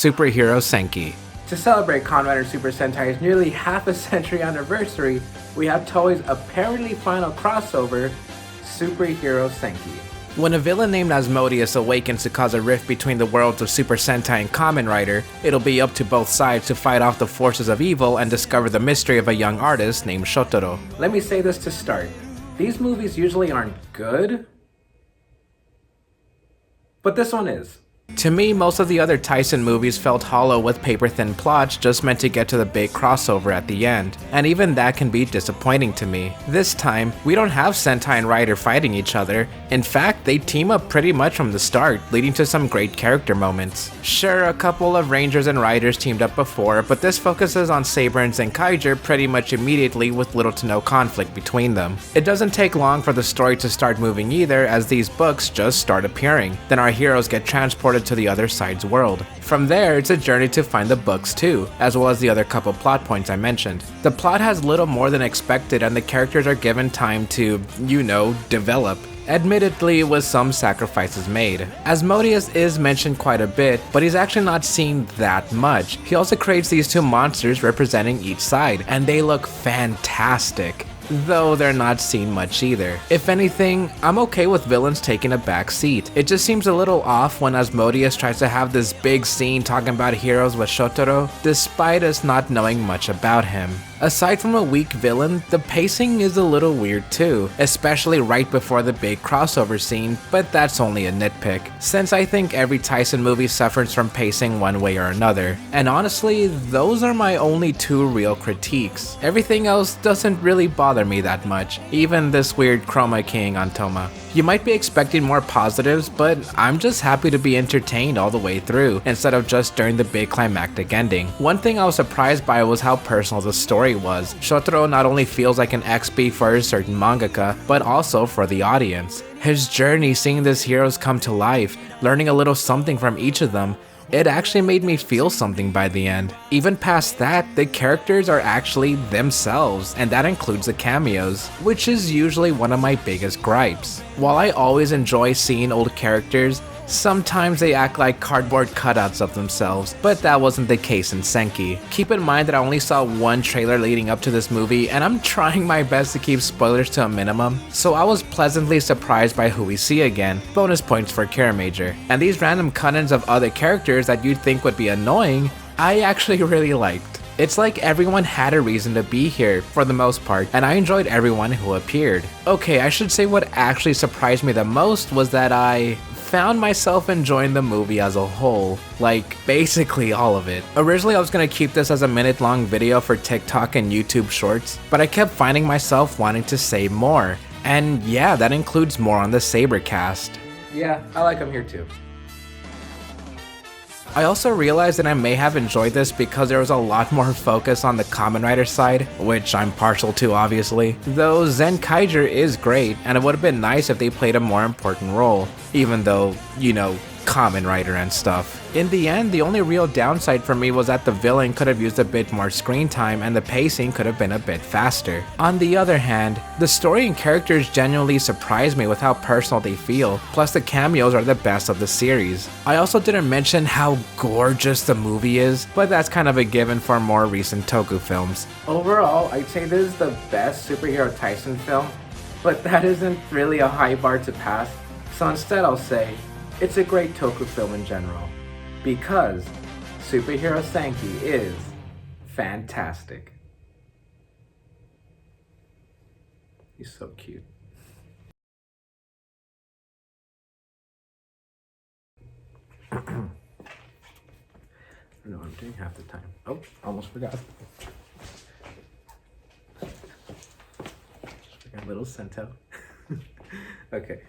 Superhero Senki. To celebrate Kamen Rider Super Sentai's nearly half a century anniversary, we have Toei's apparently final crossover, Superhero Senki. When a villain named Asmodeus awakens to cause a rift between the worlds of Super Sentai and Kamen Rider, it'll be up to both sides to fight off the forces of evil and discover the mystery of a young artist named Shotaro. Let me say this to start. These movies usually aren't good, but this one is. To me, most of the other Taisen movies felt hollow with paper-thin plots just meant to get to the big crossover at the end, and even that can be disappointing to me. This time, we don't have Sentai and Rider fighting each other. In fact, they team up pretty much from the start, leading to some great character moments. Sure, a couple of Rangers and Riders teamed up before, but this focuses on Saber and Zenkaiger pretty much immediately with little to no conflict between them. It doesn't take long for the story to start moving either, as these books just start appearing. Then our heroes get transported to the other side's world. From there, it's a journey to find the books too, as well as the other couple plot points I mentioned. The plot has little more than expected and the characters are given time to, develop. Admittedly, with some sacrifices made. Asmodeus is mentioned quite a bit, but he's actually not seen that much. He also creates these two monsters representing each side, and they look fantastic, though they're not seen much either. If anything, I'm okay with villains taking a back seat. It just seems a little off when Asmodeus tries to have this big scene talking about heroes with Shotaro, despite us not knowing much about him. Aside from a weak villain, the pacing is a little weird too, especially right before the big crossover scene, but that's only a nitpick, since I think every Taisen movie suffers from pacing one way or another. And honestly, those are my only two real critiques. Everything else doesn't really bother me that much, even this weird Chroma King on Toma. You might be expecting more positives, but I'm just happy to be entertained all the way through, instead of just during the big climactic ending. One thing I was surprised by was how personal the story was. Shotaro not only feels like an XP for a certain mangaka, but also for the audience. His journey seeing these heroes come to life, learning a little something from each of them, it actually made me feel something by the end. Even past that, the characters are actually themselves, and that includes the cameos, which is usually one of my biggest gripes. While I always enjoy seeing old characters, sometimes they act like cardboard cutouts of themselves, but that wasn't the case in Senki. Keep in mind that I only saw one trailer leading up to this movie, and I'm trying my best to keep spoilers to a minimum, so I was pleasantly surprised by who we see again, bonus points for Kara Major. And these random cut-ins of other characters that you'd think would be annoying, I actually really liked. It's like everyone had a reason to be here, for the most part, and I enjoyed everyone who appeared. Okay, I should say what actually surprised me the most was that I found myself enjoying the movie as a whole, like basically all of it. Originally I was gonna keep this as a minute-long video for TikTok and YouTube shorts, but I kept finding myself wanting to say more, and yeah, that includes more on the Saber cast. Yeah, I like him here too. I also realized that I may have enjoyed this because there was a lot more focus on the Kamen Rider side, which I'm partial to obviously, though Zenkaiger is great and it would have been nice if they played a more important role, even though, Kamen Rider and stuff. In the end, the only real downside for me was that the villain could have used a bit more screen time and the pacing could have been a bit faster. On the other hand, the story and characters genuinely surprised me with how personal they feel, plus the cameos are the best of the series. I also didn't mention how gorgeous the movie is, but that's kind of a given for more recent Toku films. Overall, I'd say this is the best superhero Taisen film, but that isn't really a high bar to pass, so instead I'll say, it's a great Toku film in general, because Superhero Senki is fantastic. He's so cute. I don't know what I'm doing half the time. Oh, almost forgot. Just forgot a little Sento. Okay.